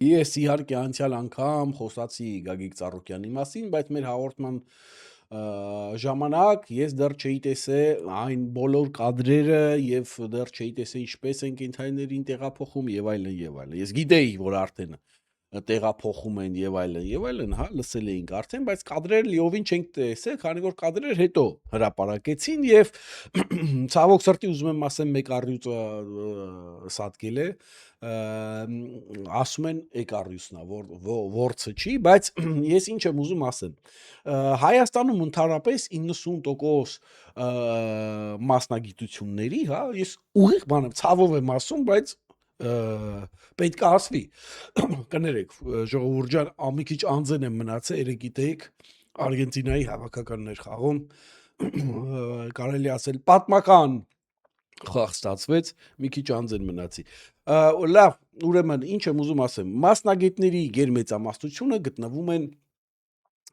Ես իհարկե անցյալ անգամ խոսացի Գագիկ Ծառուկյանի մասին, բայց մեր հաղորդման ժամանակ ես դեռ չէի տեսել այն բոլոր կադրերը եւ դեռ չէի տեսել ինչպես են կենթայիներին տեղափոխում եւ այլն եւ այլն։ Ես գիտեի, որ արդեն տեղափոխում են եւ այլն, հա, լսել էինք արդեն, բայց կադրերը լիովին չենք տեսել, քանի որ կադրեր հետո հրապարակեցին եւ ցավոք սրտի ուզում եմ ասեմ մեկ առյուծը սատկել է, ասում են Էկարյուսն է, որցը չի, բայց ես ինչ եմ ուզում ասեմ։ Հայաստանում ընդհանրապես 90% մասնագիտությունների, հա, ես ուղիղ բան եմ, ցավով եմ ասում, բայց պետք է ասվի։ Կներեք, ժողովուրդ ջան, մի քիչ անձեն եմ մնացել, երեք գիտեիք, Արգենտինայի հավաքականներ խաղում, կարելի ասել պատմական խաղ ստացվեց, մի քիչ անձեն մնացի։ Լավ, ուրեմն ինչ եմ ուզում ասեմ, մասնագետների գերմեծամասնությունը գտնվում են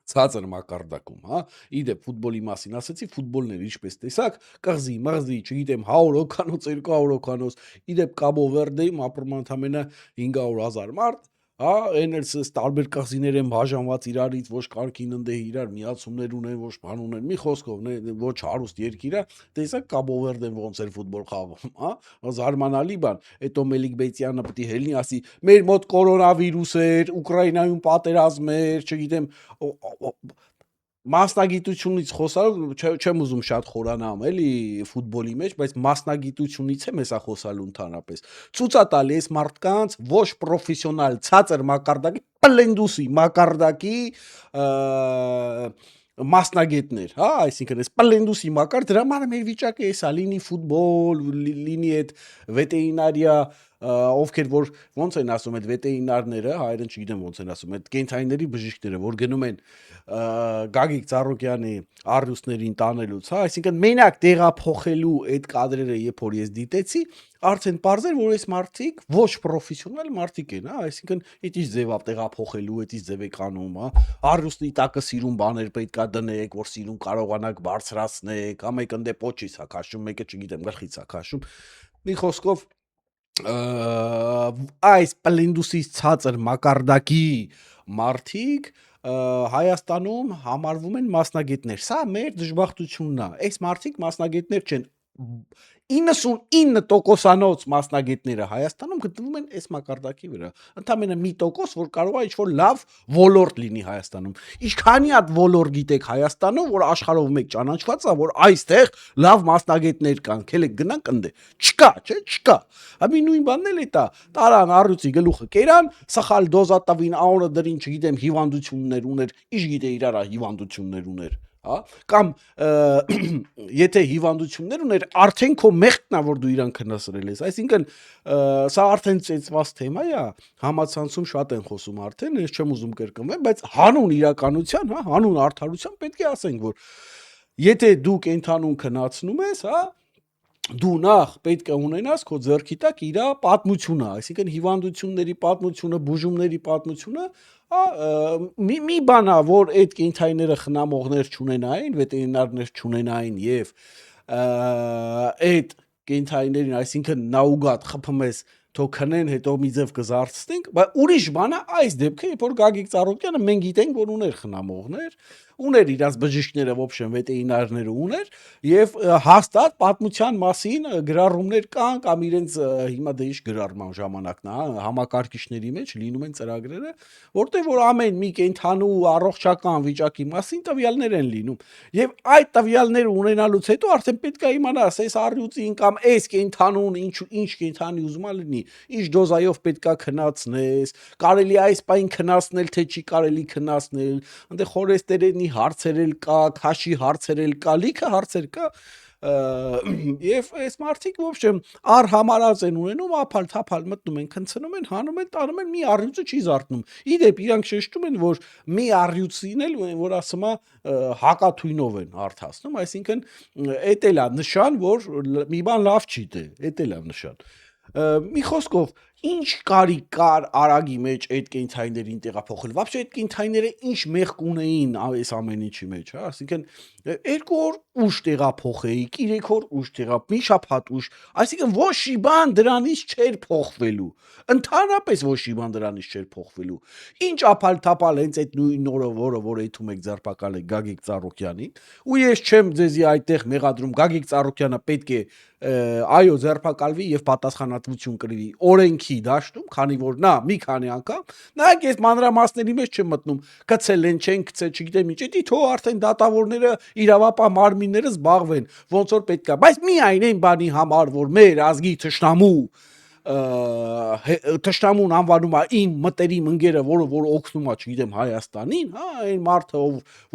ցածր մակարդակում, հա, իդեպ ֆուտբոլի մասին ասացի, ֆուտբոլն էր ինչպես տեսակ, կղզի, մղզի, չգիտեմ, 100 հոգանոց, 200 հոգանոց, իդեպ Կաբո Վերդեում ապրում ընդամենը 500,000 մարդ, հա, այն էլ տարբեր կղզիներ են բաժանված իրարից, ոչ կարգին ընդե իրար միացումներ ունեն, ոչ բան ունեն, մի խոսքով, ոչ հարուստ երկիր է, տեսակ Կաբո Վերդեն ոնց էր ֆուտբոլ խաղում, հա, զարմանալի բան, հետո Մելիք Բեյցյանը պետք է ելնի ասի, մեր մոտ կորոնավիրուս էր, Ուկրաինայում պատերազմ էր, չգիտեմ, մասնագիտությունից խոսալու չեմ ուզում շատ խորանամ էլի ֆուտբոլի մեջ, բայց մասնագիտությունից եմ հեսա խոսալու ընդհանրապես։ Ցույց է տալի այս մարդկանց ոչ պրոֆեսիոնալ ցածր մակարդակի պլենդուսի մակարդակի մասնագետներ, հա, այսինքն այս պլենդուսի մակարդ դրա համար մեր վիճակը էսա լինի ֆուտբոլ, լինի այդ վետերինարիա ովքեր որ ոնց են ասում այդ վետերինարները, հայերեն չգիտեմ ոնց են ասում, այդ կենթայիների բժիշկները, որ գնում են Գագիկ Ծառուկյանի առյուծներին տանելուց, հա, այսինքն մենակ տեղափոխելու այդ կադրերը, երբ որ ես դիտեցի, արդեն պարզ էր, որ այս մարդիկ ոչ պրոֆեսիոնալ մարդիկ են, հա, այսինքն այդ ինչ ձև է տեղափոխելու, այդ ինչ ձև է անում, հա, առյուծի տակը սիրուն բաներ պետքա դնեք, որ սիրուն կարողանաք բարձրացնեք, հա, մեկը դե պոչից է քաշում, մեկը չգիտեմ, գլխից է քաշում։ Մի խոսքով այս պլենդուսից ցածր մակարդակի մարդիկ Հայաստանում համարվում են մասնագետներ։ Սա մեր դժբախտությունն է։ Այս մարդիկ մասնագետներ չեն։ 99%-անոց մասնագետները Հայաստանում գտնվում են այս մակարդակի վրա։ Ընդամենը 1%, որ կարող է ինչ-որ լավ ոլորտ լինի Հայաստանում։ Ինչքանի հատ ոլորտ գիտեք Հայաստանում, որ աշխարհով մեկ ճանաչված է, որ այստեղ լավ մասնագետներ կան, քելեք գնանք ընդե։ Չկա, չէ, չկա։ Ամի նույն բանն էլ է դա։ Տարան առյուծի գլուխը կերան, սխալ դոզա տվին, աոնը դրին, չգիտեմ, հիվանդություններ ուներ, ինչ գիտե իրարա հիվանդություններ ուներ։ Հա, կամ եթե հիվանդություններ ուներ, արդեն քո մեղքն է, որ դու իրան քննասրել ես։ Այսինքն սա արդեն ծեծված թեմա է, համացանցում շատ են խոսում արդեն, ես չեմ ուզում կրկնվեմ, բայց հանուն իրականության, հա, հանուն արդարության պետք է ասենք, որ եթե դու կենթանուն քննացնում ես, հա, դու նախ պետք է ունենաս քո ձեռքի տակ իր պատմությունը, այսինքն հիվանդությունների պատմությունը, բուժումների պատմությունը, մի բան է, որ այդ կենթայիները խնամողներ չունենային, վետերինարներ չունենային եւ այդ կենթայիներին, այսինքն նաուգատ խփում ես թող քնեն, հետո մի ձև կզարթստենք, բայց ուրիշ բան է այս դեպքը, երբ որ Գագիկ Ծառուկյանը մենք գիտենք, որ ուներ խնամողներ, ուներ իրաց բժիշկները, ոբշեն վետերինարները ուներ եւ հաստատ պատմության մասին գրառումներ կան կամ իրենց հիմա դե ինչ գրառման ժամանակն է, համակարգիչների մեջ լինում են ծրագրերը, որտեղ որ ամեն մի կենթանու առողջական վիճակի մասին տվյալներ են լինում եւ այդ տվյալները ունենալուց հետո արդեն պետք է իմանաս այս առյուծին կամ այս կենթանուն ինչ կենթանի ուզում լինի, ինչ դոզայով պետքա քննացնես, կարելի այս պայն քննացնել, թե չի կարելի քննացնել, այնտեղ խորեստերենի հարցեր էլ կա, քաշի հարցեր էլ կա, լիքը հարցեր կա, եւ այս մարդիկ ոբշեմ արհամարած են ունենում, ափալ-թափալ մտնում են, քնցնում են, հանում են, տանում են, մի առյուծը չի զարթնում։ Իդեպ իրանք շեշտում են, որ մի առյուծին էլ, որ ասում է հակաթույնով են հարթացնում, այսինքն էդ էլ է նշան, որ մի բան լավ չի դե, էդ էլ է նշան։ Մի խոսքով, Ինչ կարիք կար արագի մեջ այդ կենթայիներին տեղափոխել։ Вообще այդ կենթայիները ինչ մեղք ունեին այս ամեն ինչի մեջ, հա, ասինքն 2 օր ուշ տեղափոխեի, 3 օր ուշ մի շաբաթ ուշ, այսինքն ոչ մի բան դրանից չէր փոխվելու։ Ընդհանրապես ոչ մի բան դրանից չէր փոխվելու։ Ինչ ափալ-թափալ հենց այդ նույն օրը, որ այդում եք ձերբակալ եք Գագիկ Ծառուկյանին, ու ես չեմ ձեզի այդտեղ մեղադրում, Գագիկ Ծառուկյանը պետք է այո ձերբակալվի եւ պատասխանատվություն կրվի օրենքի դաշտում, քանի որ նա մի քանի անգամ, նայեք ես մանրամասների մեջ չեմ մտնում, գցել են, չեն գցել, չգիտեմ ինչ, դա թող արդեն դատավորները իրավապահ մարմինները զբաղվեն, ոնց որ պետք է, բայց միայն այն բանի համար, որ մեր ազգի թշնամուն անվանում է իմ մտերիմ ընկերը, որ օգնում է, չգիտեմ, Հայաստանին, հա, այն մարդը,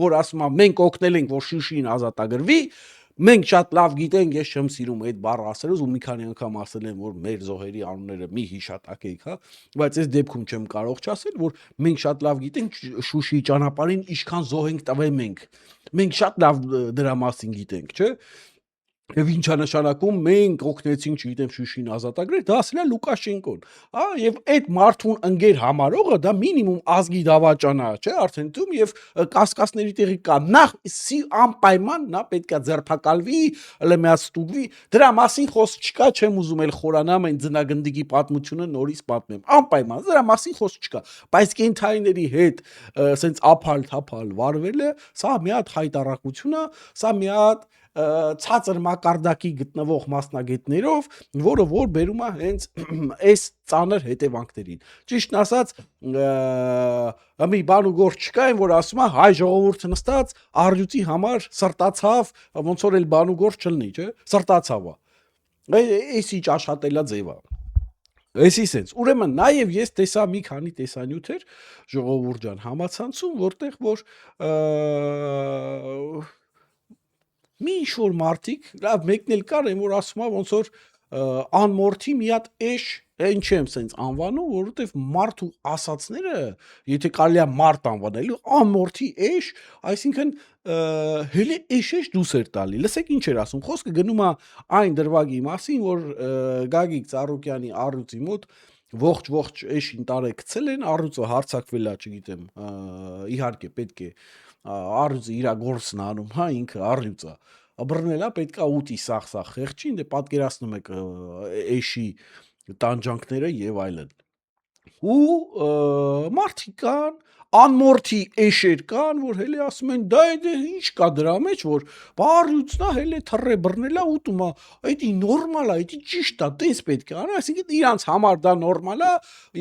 որ ասում է մենք օգնել ենք, որ Շուշին ազատագրվի, մենք շատ լավ գիտենք, ես չեմ սիրում այդ բառը ասելուց ու մի քանի անգամ ասել եմ, որ մեր զոհերի անունները մի հիշատակեք, հա, բայց այս դեպքում չեմ կարող չասել, որ մենք շատ լավ գիտենք Շուշիի ճանապարհին ինչքան զոհ ենք տվել մենք շատ լավ դրա մասին գիտենք, չէ՞։ Եվ ինչա նշանակում մենք օգնեցինք, չգիտեմ, Շուշին ազատագրել, դա ասել է Լուկաշենկոն, հա, եւ այդ մարդուն ընկեր համարողը դա մինիմում ազգի դավաճանա, չէ՞, արդեն դում եւ կասկածների տեղի կա, նախ անպայման նա պետքա ձերբակալվի, լեմյաց ստուգվի, դրա մասին խոսք չկա, չեմ ուզում էլ խորանամ այն ձնագնդիկի պատմությունը նորից պատմեմ, անպայման դրա մասին խոսք չկա, բայց կենթայիների հետ սենց ափալ-թափալ վարվելը, սա մի հատ հայտարարություն է, սա մի հատ ցածր մակարդակի գտնվող մասնագետներով, որը որ բերում է հենց այս ծանր հետևանքներին։ Ճիշտն ասած, մի բան ու գործ չկա, որ ասում է հայ ժողովուրդը նստած առյուծի համար սրտացավ, ոնց որ էլ բան ու գործ չլինի, չէ՞, սրտացավ է։ Այս ինչ աշխատելա ձև է։ Էսի սենց, ուրեմն նաև ես տեսա մի քանի տեսանյութեր ժողովուրդ ջան համացանցում, որտեղ որ մի ինչ-որ մարդիկ, լավ մեկն էլ կար, որ ասում է ոնց որ անմորթի մի հատ էշ, ինչ եմ սենց անվանում, որովհետև մարդու ասածները, եթե կարելի է մարդ անվանել, անմորթի էշ, այսինքն հելի էշ դուս էր տալի։ Լսեք ինչ էր ասում, խոսքը գնում է այն դրվագի մասին, որ Գագիկ Ծառուկյանի առյուծի մոտ ողջ էշին տարեկցել են, առյուծը հարձակվել է, չգիտեմ, իհարկե պետք է առյուծը իր գործն անում, հա, ինքը առյուծը բռնելա, պետքա ուտի սախ խեղճին, դե պատկերացնում եք էշի տանջանքները եւ այլն։ Ու մարդիկ կան, անմորթի էշեր կան, որ հելի ասում են, դա ինչ կա դրա մեջ, որ առյուծն է, հելի թռե բռնելա, ուտում է, այդ նորմալ է, այդ ճիշտ է, տես պետք է անել, այսինքն իրանց համար դա նորմալ է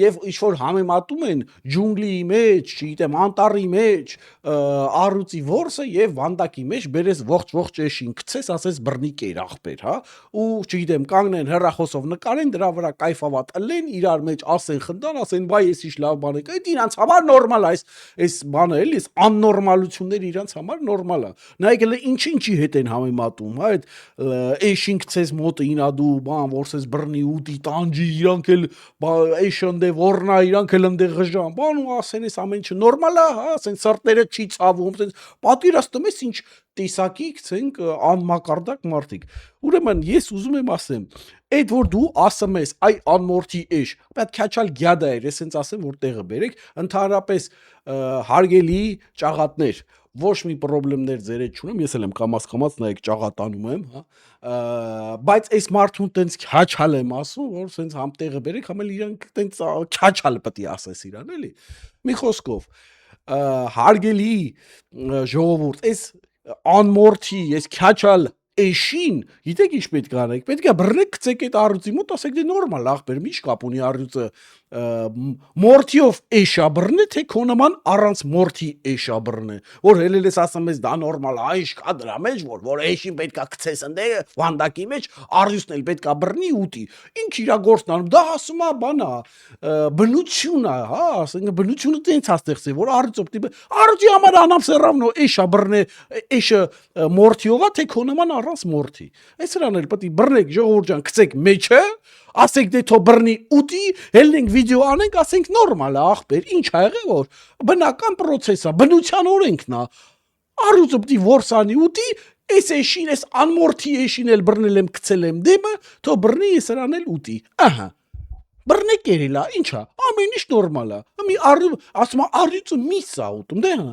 եւ ինչ որ համեմատում են ջունգլիի մեջ, չգիտեմ, անտառի մեջ, առյուծի որսը եւ վանդակի մեջ բերես ողջ էշին գցես, ասես բռնի կեր ախպեր, հա, ու չգիտեմ, կանգնեն հեռախոսով նկարեն, դրա վրա կայֆավատ ըլեն, իրար մեջ ասեն խնդան, ասեն, բայ ես ինչ լավ բան եք, այդ իրանց համար նորմալ է, այս բանը էլի, այս աննորմալությունները իրանց համար նորմալ է։ Նայեք էլ ինչի հետ են համեմատում, հա, այդ էշին գցես մոտը ինադու, բան, որսես բռնի ուտի, տանջի, իրանք էլ էշը ընդե ոռնա, իրանք էլ ընդե ղժան, բան ու ասեն, այս ամեն ինչը նորմալ է, հա, ասեն սրտերը չի ցավում, ասեն պատկերացնում ես ինչ տեսակի գցենք անմակարդակ մարդիկ։ Ուրեմն ես ուզում եմ ասեմ, այդ որ դու ասում ես, այ անմորթի էշ, պետք է քաչալ գյադա էր, ես հենց ասեմ, որ տեղը բերեք, ընդհանրապես հարգելի ճաղատներ, ոչ մի պրոբլեմներ ձեր հետ չունեմ, ես էլ եմ կամաց նայեք ճաղատանում եմ, հա, բայց այս մարդուն տենց քաչալ եմ ասում, որ սենց համ տեղը բերեք, համ էլ իրանք տենց քաչալ պետք է ասես իրան, էլի։ Մի խոսքով, հարգելի ժողովուրդ, այս անմորթի, այս քաչալ էշին, գիտեք ինչ պետք է անեք, պետք է բռնեք գցեք այդ առյուծի մոտ, ասեք դե նորմալ ախպեր, ինչ կապ ունի առյուծը մորթիով էշա բռնե, թե քո նման առանց մորթի էշա բռնե, որ հելել ես ասում ես դա նորմալ, այ ինչ կա դրա մեջ, որ էշին պետք է գցես ընդե վանդակի մեջ, առյուծն էլ պետք է բռնի ուտի, ինչ իրա գործն անում, դա ասում է բան է, բնություն է, հա, ասենք բնությունը տենց է ստեղծել, որ առյուծի համար անապսերավնո էշա բռնե, էշը մորթիով է, թե քո նման առանց մորթի, այս սրան էլ պետք է բռնեք ժողովուրդ ջան, գցեք մեջը, ասենք դե թո բռնի ուտի, հելնենք վիդեո անենք, ասենք նորմալ է ախպեր, ինչ ա եղել որ բնական process է, բնության օրենքն է, առյուծը պետք է որսանի ուտի, այս էշին, այս անմորթի էշին էլ բռնել եմ, գցել եմ դեմը, թո բռնի ես սրան էլ ուտի, ահա, բռնեք երելա, ինչա, ամեն ինչ նորմալ է։ Մի ասում առյուծը միս է ուտում, դե հա։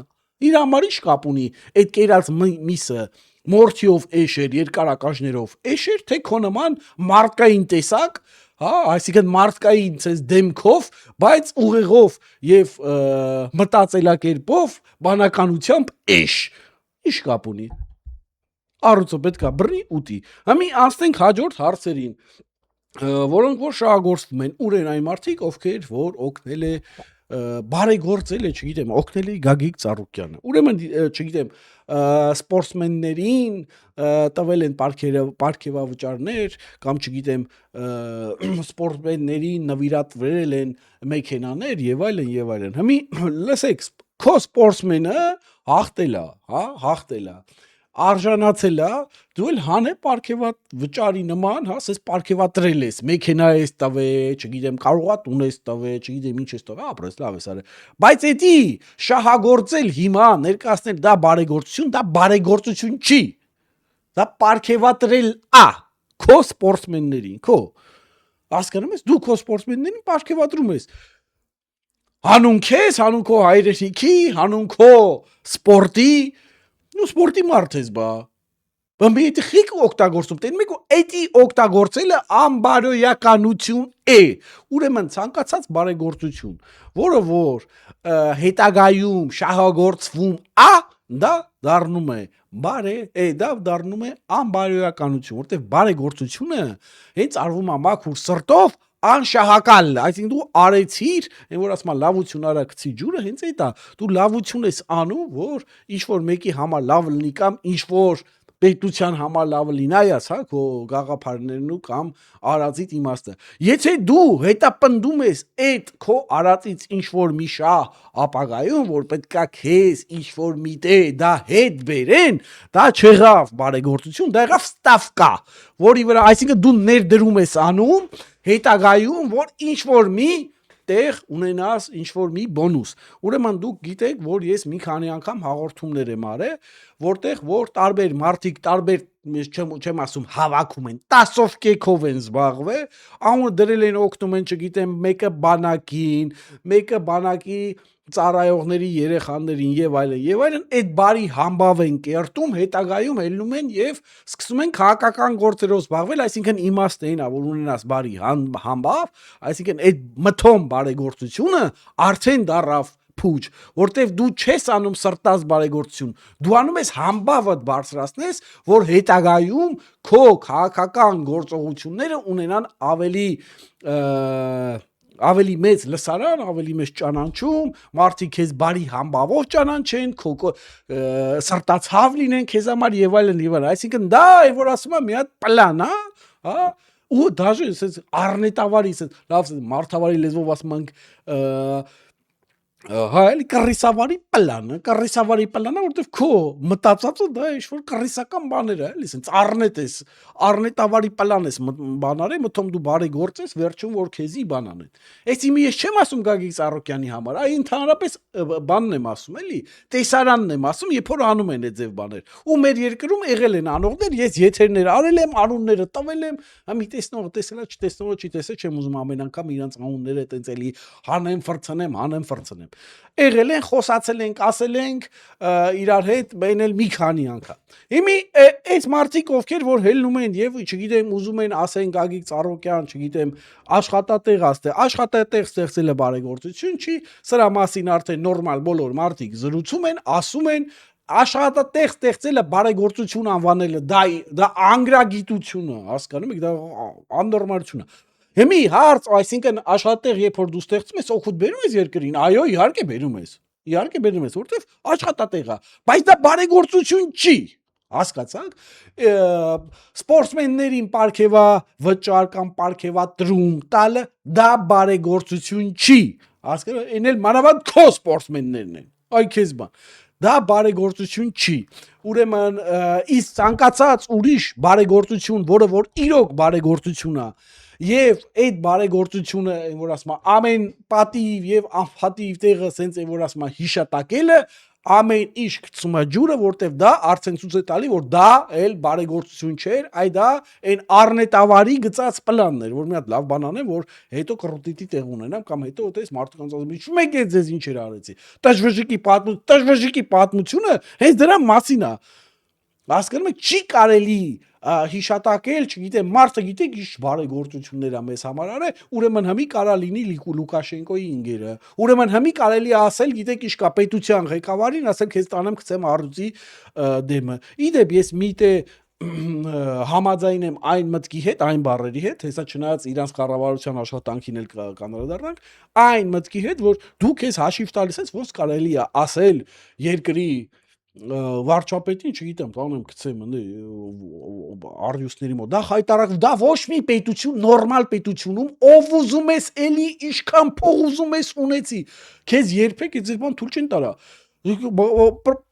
Իր համար ինչ կապ ունի այդ կերած միսը մորթիով էշեր, երկարակաշներով էշեր, թե քո նման մարդկային տեսակ, հա, այսինքն մարդկային ցես դեմքով, բայց ուղեղով եւ մտածելակերպով, բանականությամբ էշ։ Ինչ կապ ունի։ Առյուծը պետքա բռնի ուտի։ Համի անցնենք հաջորդ հարցերին, որոնք որ շահագործվում են, ուր են այն մարդիկ, ովքեր որ օգնել է բարեգործել է, չգիտեմ, օգնել է Գագիկ Ծառուկյանը։ Ուրեմն, չգիտեմ, սպորտսմեններին տվել են պարգևավճարներ կամ չգիտեմ, սպորտսմեններին նվիրատվել են մեքենաներ եւ այլն եւ այլն։ Հիմի լսեք, քո սպորտսմենը հաղթել է, հա, հաղթել է։ Արժանացել է, դու էլ հանե պարգևավճարի նման, հա, ասես պարգևատրել ես, մեքենա ես տվել, չգիտեմ, կարողա տուն ես տվել, չգիտեմ ինչ ես տվել, ապրես լավ ես արել։ Բայց էդի շահագործել հիմա ներկայացնել դա բարեգործություն չի։ Դա պարգևատրել է քո սպորտսմեններին, քո։ Հասկանում ես, դու քո սպորտսմեններին պարգևատրում ես։ Հանուն քեզ, հանուն քո հայրենիքի, հանուն քո սպորտի, ու սպորտի մարդ ես բա։ Բամբի էդի խիկ օգտագործում, տեն մեկ էդի օգտագործելը անբարոյականություն է։ Ուրեմն ցանկացած բարեգործություն, որը որ հետագայում շահագործվում է, դա դառնում է դա դառնում է անբարոյականություն, որտեղ բարեգործությունը հենց արվում է մաքուր սրտով անշահակալ, այսինքն դու արեցիր, այն որ ասում լավություն արա գցի ջուրը, հենց այդ է, դու լավություն ես անում, որ ինչ որ մեկի համար լավ լինի կամ ինչ որ պետության համար լավ լինայաց, հա, քո գաղափարներն ու կամ արածից իմաստը։ Եթե դու հետապնդում ես այդ քո արածից ինչ որ մի շահ ապագայում, որ պետքա քեզ ինչ որ մի տե դա հետ բերեն, դա չեղավ բարեգործություն, դա եղավ ստավկա, որի վրա, այսինքն դու ներդրում ես անում հետագայում, որ ինչ որ մի տեղ ունենաս ինչ որ մի բոնուս։ Ուրեմն դուք գիտեք, որ ես մի քանի անգամ հաղորդումներ եմ արել, որտեղ որ տարբեր մարդիկ տարբեր չեմ ասում հավաքում են, 10-ով կեքով են զբաղվել, անունը դրել են օգնում են, չգիտեմ, մեկը բանակին, մեկը բանակի ծառայողների երեխաներին եւ այլն, այդ բարի համբավ են կերտում, հետագայում ելնում են եւ սկսում են քաղաքական գործերով զբաղվել, այսինքն իմաստը այն է, որ ունենաս բարի համբավ, այսինքն այդ մթոմ բարեգործությունը արդեն դառավ փուջ, որտեվ դու չես անում սրտած բարեգործություն, դու անում ես համբավդ բարձրացնես, որ հետագայում քո քաղաքական գործողությունները ունենան ավելի մեծ լսարան, ավելի մեծ ճանաչում, մարդիկ քեզ բարի համբավով ճանաչեն, քո սրտացավ լինեն քեզ համար եւ այլն եւ այլն, այսինքն դա է որ ասում եմ մի հատ պլան, հա, ու դաժե ասես առնետավարի, ասես լավ մարդավարի լեզվով ասում ենք հա էլի կռիսավարի պլանը, որտեվ քո մտածածը դա ինչ որ կռիսական բաներ է, էլի, ասենց առնետավարի պլան ես բանարի, մտում դու բարեգործ ես, վերջում որ քեզի բան անեն։ Այս իմի ես չեմ ասում Գագիկ Ծառուկյանի համար, այ ընդհանրապես բանն եմ ասում, էլի, տեսարանն եմ ասում, երբ որ անում են այդ ձև բաներ։ Ու մեր երկրում եղել են անողներ, ես եթերներ արել եմ, անունները տվել եմ, մի տեսնողը տեսել է, չտեսնողը չի տեսել, չեմ ուզում ամեն անգամ իրանց անունները տենց էլի հանեմ, ֆրցնեմ։ Եղել են, խոսացել ենք, ասել ենք իրար հետ, բենել մի քանի անգամ։ Հիմի այս մարդիկ ովքեր որ հելնում են եւ չգիտեմ ուզում են ասեն Գագիկ Ծառուկյան, չգիտեմ, աշխատատեղ ստեղծելը բարեգործություն չի, սրա մասին արդեն նորմալ բոլոր մարդիկ զրուցում են, ասում են աշխատատեղ ստեղծելը բարեգործություն անվանելը դա անգրագիտություն է, հասկանում եք, դա աննորմալություն է։ Հիմի հարց, այսինքն աշխատատեղ երբ որ դու ստեղծում ես, օգուտ բերում ես երկրին, այո, իհարկե բերում ես, որտեվ աշխատատեղ է, բայց դա բարեգործություն չի, հասկացաք, սպորտսմեններին պարգևավճար կամ պարգևատրում տալը դա բարեգործություն չի, հասկանում, այն էլ մանավանդ քո սպորտսմեններն են, այ քեզ բան, դա բարեգործություն չի, ուրեմն իսկ ցանկացած ուրիշ բարեգործություն, որը որ իրոք բարեգործություն է, եւ այդ բարեգործությունը, որ ասում ամեն պատիվ եւ անփատիվ տեղը սենց որ ասում հիշատակելը ամեն ինչ գցում է ջուրը, որտեվ դա արդեն ցույց է տալի, որ դա էլ բարեգործություն չէր, այ դա այն Արնետավարի գծած պլանն էր, որ մի հատ լավ բան անեմ, որ հետո կռուտիտի տեղ ունենամ կամ հետո այդպես մարդկանց ասում եմ, «Մեկ է ձեզ ինչեր արեցի»։ Տժվժիկի պատմությունը հենց դրա մասին է։ Հասկանում եք, չի կարելի հիշատակել, չգիտեմ, մարդը գիտե ինչ բարեգործություններ է մեզ համար արել, ուրեմն հիմի կարա լինի Լուկաշենկոյի ինգերը, ուրեմն հիմի կարելի է ասել, գիտեք ինչ կա, պետության ղեկավարին ասել, քեզ տանեմ գցեմ առյուծի դեմը։ Իդեպ ես միտե համաձայն եմ այն մտքի հետ, այն բառերի հետ, հեսա չնայած իրանց կառավարության աշխատանքին էլ կանդրադառնանք, այն մտքի հետ, որ դու քեզ հաշիվ տալիս ես, ոնց կարելի է ասել երկրի վարչապետին, չգիտեմ, տանեմ գցեմ արդյունքների մոտ։ Դա հայտարարք, դա ոչ մի պետություն, նորմալ պետությունում, ով ուզում ես էլի, ինչքան փող ուզում ես ունեցի, քեզ երբեք այդ բան թույլ չեն տալա։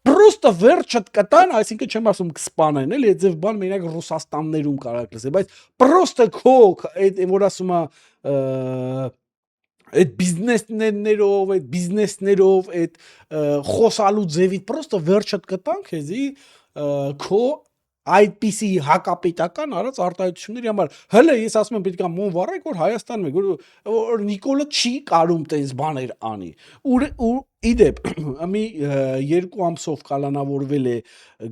Պրոստը վերջդ կտան, այսինքն չեմ ասում կսպանեն, էլի այդ ձև բան մենակ Ռուսաստաններում կարակ լսել, բայց պրոստը քո այդ որ ասում է այդ բիզնեսներով, այդ խոսալու ձևի պրոստը վերջդ կտան քեզի քո այդպիսի հակապետական արած արտահայտությունների համար։ Հələ ես ասում եմ պետք է մոն վառեք, որ Հայաստանում եք, որ Նիկոլը չի կարում տես բաներ անի։ Ու իդեպ մի 2 ամսով կալանավորվել է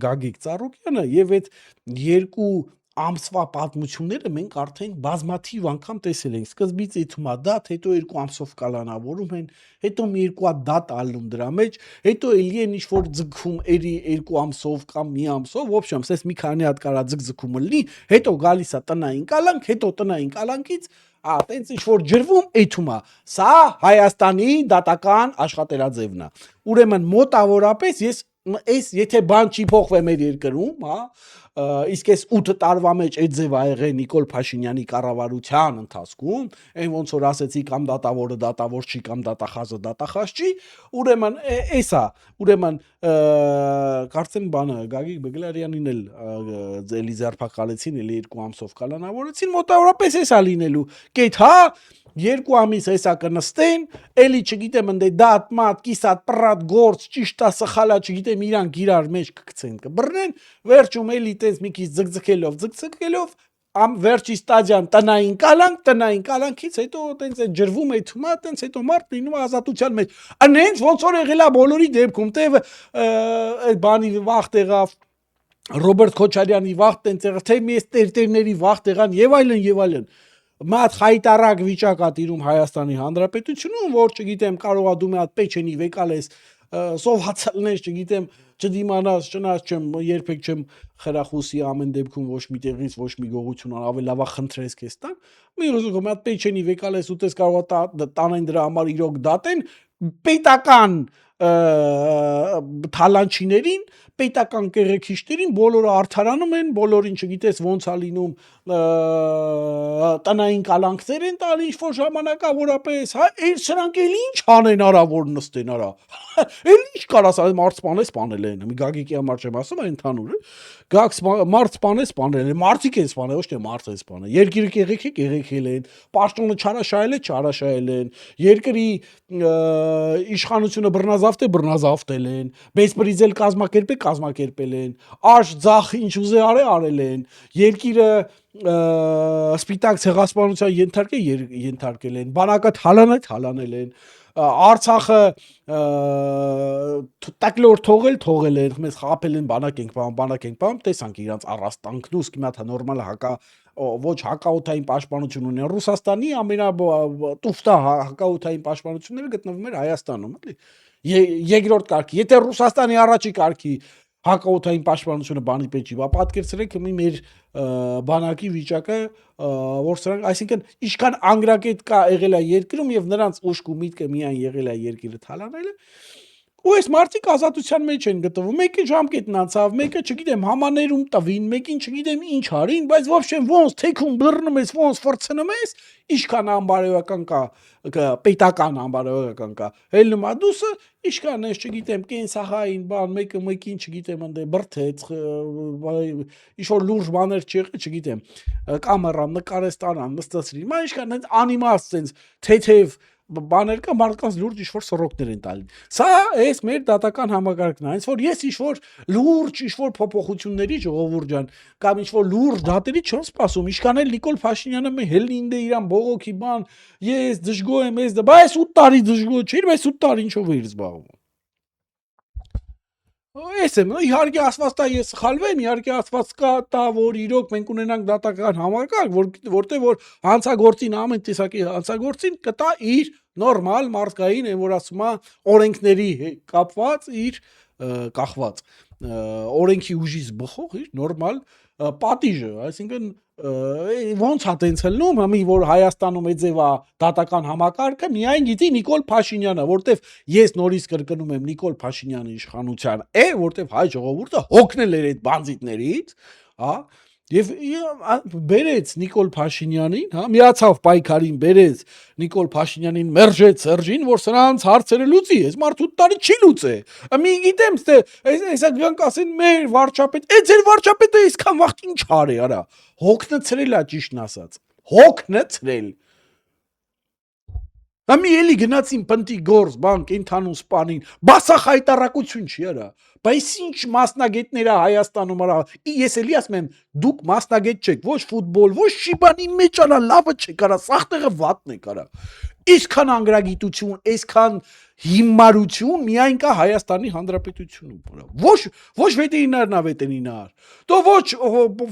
Գագիկ Ծառուկյանը եւ այդ 2 ամսվա պատմությունները մենք արդեն բազմաթիվ անգամ տեսել ենք։ Սկզբից իթումա դատ, հետո 2 ամսով կալանավորում են, հետո մի 2 հատ դատ ալնում դրա մեջ, հետո էլի են ինչ որ ձգում էլի 2 ամսով կամ մի ամսով, в общем, սես մի քանի հատ կարա ձգձգումը լինի, հետո գալիս է տնային կալանք, հետո տնային կալանքից տենց ինչ որ ջրվում էթումա։ Սա Հայաստանի դատական աշխատելաձևն է։ Ուրեմն մոտավորապես ես եթե բան չի փոխվի մեր երկրում, հա, իսկ այս 8 տարվա մեջ այդ ձև ա եղել Նիկոլ Փաշինյանի կառավարության ընթացքում, այն ոնց որ ասեցի կամ դատավորը դատավոր չի կամ դատախազը դատախազ չի, ուրեմն էսա, ուրեմն կարծեմ բանը Գագիկ Բեգլարյանին էլ էլի զարփակալեցին, էլի 2 ամսով կալանավորեցին, մոտավորապես էսա լինելու։ Կետ հա 2 ամիս հեսա կնստեն, էլի չգիտեմ ընդ դատ մատ կիսատ պրատ գործ ճիշտա սխալա չգիտեմ իրանք իրար մեջ կգցեն կբռնեն, վերջում էլի տես մի քիչ ձգձգելով վերջի ստադիան տնային կալանքից հետո տենց է ջրվում է թումա, տենց հետո մարդ լինում ազատության մեջ։ Անենց ոնց որ եղել է բոլորի դեպքում, տեւ այդ բանի վախտ եղավ Ռոբերտ Քոչարյանի վախտ տենց եղավ, թե մի տերտերների վախտ եղան եւ այլն։ Մատ խայտարակ վիճակ ա տիրում Հայաստանի Հանրապետությունում, որ չգիտեմ կարողա դու մի հատ պեչենի վեկալես սովացալներ, չգիտեմ, չդիմանաս, չնայած չեմ երբեք չեմ խրախուսի ամեն դեպքում ոչ մի տեղից ոչ մի գողություն ավելի լավա խնդրես քեզ տան։ Մի ռոզուկ մի հատ պեչենի վեկալես ու տես կարողա տանեն դրա համար իրոք դատեն պետական թալանչիներին, պետական կեղեքիչներին, բոլորը արդարանում են, բոլորին չգիտես ոնց ա լինում տնային կալանքներ են տալի ինչ-որ ժամանակավորապես, հա, սրանք էլ ինչ անեն արա, որ նստեն արա, էլ ինչ կարաս մարդ սպանել են, մի Գագիկի համար չեմ ասում, ընդհանուր մարդ սպանել են, մարդիկ են սպանել, ոչ թե մարդ են սպանել, երկիրը կեղեքել են, պաշտոնը չարաշահել են, երկրի իշխանությունը բռնազավթել են, բեսպրիզել կազմակերպել են, աշ ձախ ինչ ուզե արել են, երկիրը սպիտակ ցեղասպանության ենթարկել են, բանակը թալանել են, Արցախը տակլոր թողել են, մեզ խապել են, բանակ ենք պահում, տեսանք իրանց առաստանքն ու սկի մի հատ նորմալ ոչ հակաօդային պաշտպանություն ունեն, Ռուսաստանի ամենատուֆտա հակաօդային պաշտպանությունները գտնվում էր Հայաստանում, էլի, երկրորդ կարգի, եթե Ռուսաստանի առաջի կարգի հակաօդային պաշտպանությունը բանի պետք չի, պատկերացրեք մեր բանակի վիճակը, որ սրանք, այսինքն ինչքան անգրակետ կա եղել է երկրում եւ նրանց ուշք ու միտքը միայն եղել է երկիրը թալանելը, ու այս մարդիկ ազատության մեջ են գտնվում, մեկը ժամկետն անցավ, մեկը չգիտեմ համաներում տվին, մեկին չգիտեմ ինչ արին, բայց ոչ ոնց թեքում բռնում ես, ոնց ֆրցնում ես, ինչքան անբարոյական կա, պետական անբարոյական կա, հելնում ադուսը, ինչքան ես չգիտեմ կենսախային բան, մեկը մեկին չգիտեմ ընդ բրթեց, ինչ որ լուրջ բաներ չգիտեմ, կամերան նկարես տարան, նստացրին, մա ինչքան հենց անիմաստ sense թեթև բաներ կա, մարդկանց լուրջ ինչ-որ սռոկներ են տալի։ Սա էս մեր դատական համակարգն է, այնց որ ես ինչ-որ լուրջ ինչ-որ փոփոխությունների ժողովուրդ ջան, կամ ինչ-որ լուրջ դատերի չեմ սպասում, ինչքան էլ Նիկոլ Փաշինյանը մի հելնինդ է իրան բողոքի բան, ես դժգոհ եմ, ես դա, բայց 8 տարի դժգոհ չէ, բայց 8 տարի ինչով է իր զբաղվում։ Ես եմ, իհարկե ասված տա ես սխալվեմ, իհարկե ասված կա տա, որ իրոք մենք ունենանք դատական համակարգ, որտեղ որ հանցագործին ամեն տեսակի հանցագործին կտա իր նորմալ մարդկային, այն որ ասում է օրենքների կապված իր կախված օրենքի ուժից բխող իր նորմալ պատիժը, այսինքն ոնց է տենց հլնում, համի որ Հայաստանում է ձևա դատական համակարգը միայն գիտի Նիկոլ Փաշինյանը, որտեվ ես նորից կրկնում եմ Նիկոլ Փաշինյանի իշխանության է, որտեվ հայ ժողովուրդը հոգնել էր այդ բանձիտներից, հա, եւ բերեց Նիկոլ Փաշինյանին, հա, միացավ պայքարին, բերեց Նիկոլ Փաշինյանին, մերժեց Սերժին, որ սրանց հարցերը լուծի, այս մարդու տարի չի լուծե։ Մի գիտեմ, ստե, այսա գանք ասեն մեր վարչապետ, այդ ձեր վարչապետը այսքան վաղ ինչ արի, արա։ Հոգնեցրել է ճիշտն ասած։ Հոգնեցրել։ Ամի էլի գնացին պնտի գործ, բան, կենթանուն սպանին, բասա խայտարակություն չի արա, բայց ինչ մասնագետներ է Հայաստանում արա, ես էլի ասում եմ, դուք մասնագետ չեք, ոչ ֆուտբոլ, ոչ շիբանի մեջ արա, լավը չեք արա, սաղտեղը վատն եք արա, իսքան անգրագիտություն, այսքան հիմարություն միայն կա Հայաստանի Հանրապետությունում, ոչ վետերինարն է վետերինար, то ոչ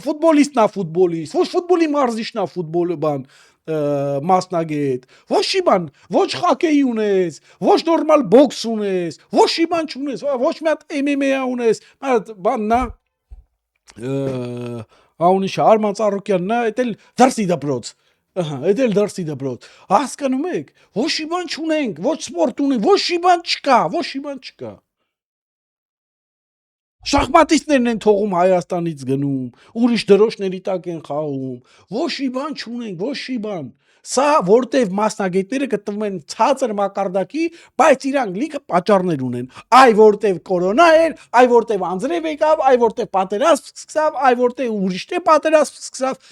ֆուտբոլիստն է ֆուտբոլիստ, ոչ ֆուտբոլի մարզիչն է ֆուտբոլը բան, մասնագետ, ոչ շիբան, ոչ խոկեյ ունես, ոչ նորմալ բոքս ունես, ոչ շիբան չունես, ոչ մի հատ MMA ունես, բաննա, աունիշ Արման Ծառուկյանն է, էդ էլ դրսի դպրոց, էդ էլ դրսի դպրոց, հասկանում եք, ոչ շիբան չունենք, ոչ սպորտ ունենք, ոչ շիբան չկա, Շախմատիստներն են թողում Հայաստանից գնում, ուրիշ դրոշների տակ են խաղում, ոչ շիբան չունենք, ոչ շիբան, սա որտև մասնագետները գտնվում են ցածր մակարդակի, բայց իրանք լիքը պատճառներ ունեն, այ որտև կորոնա էր, այ որտև անձրև եկավ, այ որտև պատերազմ սկսավ, այ որտև ուրիշ պատերազմ սկսավ,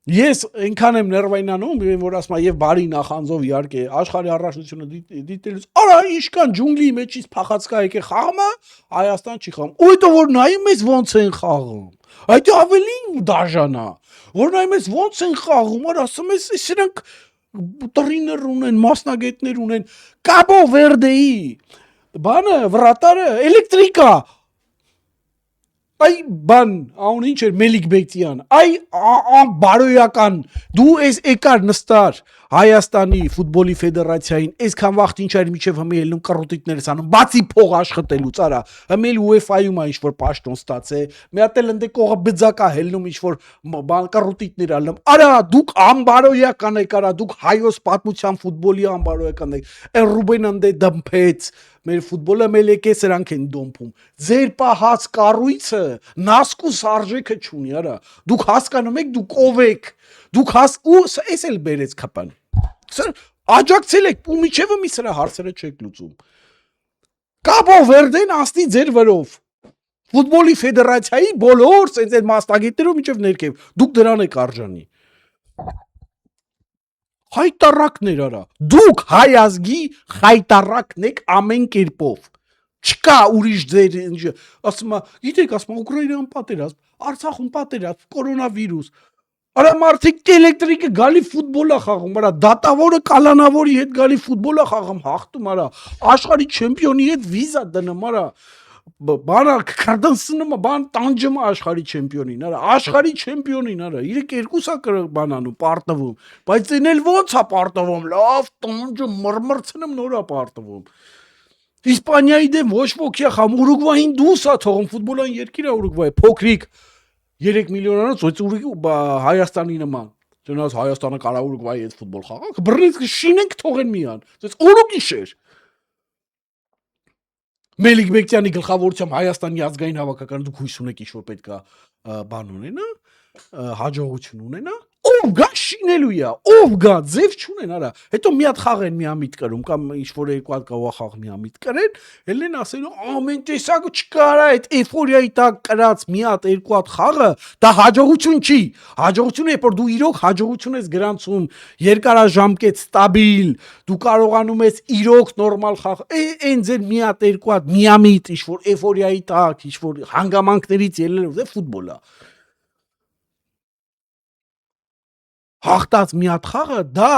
Ես այնքան եմ ներվայնանում, որ ասում եմ եւ բարի նախանձով իհարկե աշխարհի առաջնությունը դիտելուց, արա ինչքան ջունգլի մեջից փախածկա եկե խաղում է, Հայաստան չի խաղում։ Ու հետո որ նայում ես ոնց են խաղում։ Այդ ավելի դաժանա։ Որ նայում ես ոնց են խաղում, արա ասում ես սրանք տրիներ ունեն, մասնագետներ ունեն, Կաբո Վերդեի բանը վրատարը էլեկտրիկա Այ բան, աուն ինչ էր Մելիք Բեկտյան, այ բարոյական, դու ես եկար նստար Հայաստանի ֆուտբոլի ֆեդերացիային, այսքան վաղ ինչ էր միջև հմի ելնում կռոտիտներս անում, բացի փող աշխատելուց, արա, հմել UEFA-ում է ինչ-որ պաշտոն ստացե, մի հատ էլ ընդ կողը բձակա հելնում ինչ-որ բան կռոտիտներ ալնում, արա, դուք անբարոյական եք, արա, դուք հայոց պատմության ֆուտբոլի անբարոյական եք, այն Ռուբեն ընդ դմփեց մեր ֆուտբոլը meil եկե սրանք են դոմփում ձեր պահած կառույցը նասկուս արժեքը չունի արա դուք հասկանում եք դուք ով եք դուք ու էս էլ բերեց քապան աջակցել եք ու միջևը մի սրա հարցերը չեք լուծում Կաբո Վերդեն աստի ձեր վրով ֆուտբոլի ֆեդերացիայի բոլոր sense այդ մասնագետներով միջև ներքև դուք դրան եք արժանի Խայտարակներ արա դուք հայ ազգի խայտարակն եք ամեն կերպով չկա ուրիշ ձեր ասում է գիտեք ասում Ուկրաինայում պատերազմ Արցախում պատերազմ կորոնավիրուս արա մարդիկ էլեկտրիկը գալի ֆուտբոլ է խաղում արա դատավորը կալանավորի հետ գալի ֆուտբոլ է խաղում հաղթում արա աշխարհի չեմպիոնի հետ վիզա դնում արա բանը քրդանսնում բան տանջում աշխարհի չեմպիոնին արա աշխարհի չեմպիոնին արա իրեք երկուսա բանանում պարտվում բայց այն էլ ոնց է պարտվում լավ տանջը մրմրցնում նորա պարտվում Իսպանիայի դեմ ոչ ոքի խամ Ուրուգվային դուսա թողում ֆուտբոլային երկիր է Ուրուգվայ փոքրիկ 3 միլիոնանոց Հայաստանի նման Չնայած Հայաստանը կարա Ուրուգվայի հետ ֆուտբոլ խաղա բռնից շինենք թողեն միան օրուգիշեր Մելիք Բեկտյանի գլխավորությամբ Հայաստանի ազգային հավաքականը դուք հույս ունեք ինչ որ պետքա բան ունենա հաջողություն ունենա ով ով գա շինելու է, ով գա, ձև չունեն, արա։ Հետո մի հատ խաղ են միամիտ կրում կամ ինչ որ երկու հատ կավա խաղ միամիտ կրեն, ելեն ասելու ամեն տեսակը չկարա այդ էֆորիայի տակ կրած մի հատ երկու հատ խաղը, դա հաջողություն չի։ Հաջողությունը է, որ դու իրոք հաջողություն ես գրանցում, երկարաժամկետ ստաբիլ, դու կարողանում ես իրոք նորմալ խաղ, այն ձեր մի հատ երկու հատ միամիտ ինչ որ էֆորիայի տակ, ինչ որ հանգամանքներից ելնելով դե ֆուտբոլ է։ Հաղթած մի հատ խաղը դա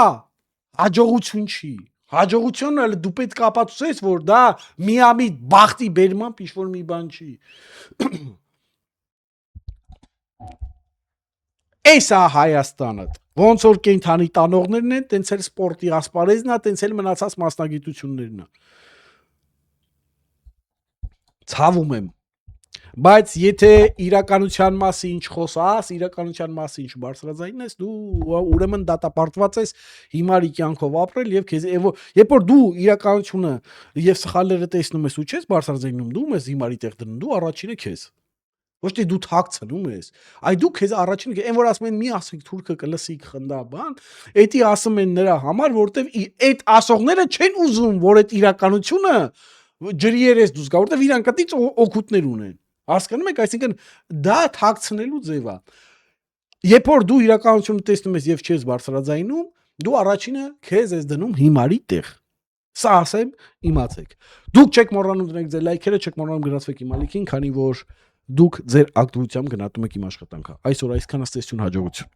հաջողություն չի։ Հաջողությունը դու պետք է ապացուցես, որ դա միամիտ բախտի բերմամբ ինչ որ մի բան չի։ Էս է Հայաստանը։ Ոնց որ կենթանի տանողներն են, տենց էլ սպորտի ասպարեզն է, տենց էլ մնացած մասնագիտություններն է։ Ցավում եմ։ Բայց եթե իրականության մասին չխոսաս, իրականության մասին չբարձրաձայնես, դու ուրեմն դատապարտված ես հիմարի կյանքով ապրել եւ քեզ երբ որ դու իրականությունը եւ սխալները տեսնում ես ու չես բարձրաձայնում, դու ես հիմարի տեղ դնում, դու առաջինը քեզ։ Ոչ թե դու թաքցնում ես, այ դու քեզ առաջինը, այն որ ասում են մի ասեք թուրքը կլսի խնդա բան, էդի ասում են նրա համար, որտեվ այդ ասողները չեն ուզում, որ այդ իրականությունը ջրի երես դուրս գա, որտեվ իրանք կտից օգուտներ ունեն։ Հասկանում եք, այսինքն դա թաքցնելու ձև է։ Երբ որ դու իրականությունը տեսնում ես եւ չես բարձրաձայնում, դու առաջինը քեզ ես դնում հիմարի տեղ։ Սա ասեմ, իմացեք։ Դուք չեք մոռանում դնել ձեր լայքերը, չեք մոռանում գնացեք իմ ալիքին, քանի որ դուք ձեր ակտիվությամբ գնահատում եք իմ աշխատանքը։ Այսօր այսքան, աստեցություն, հաջողություն։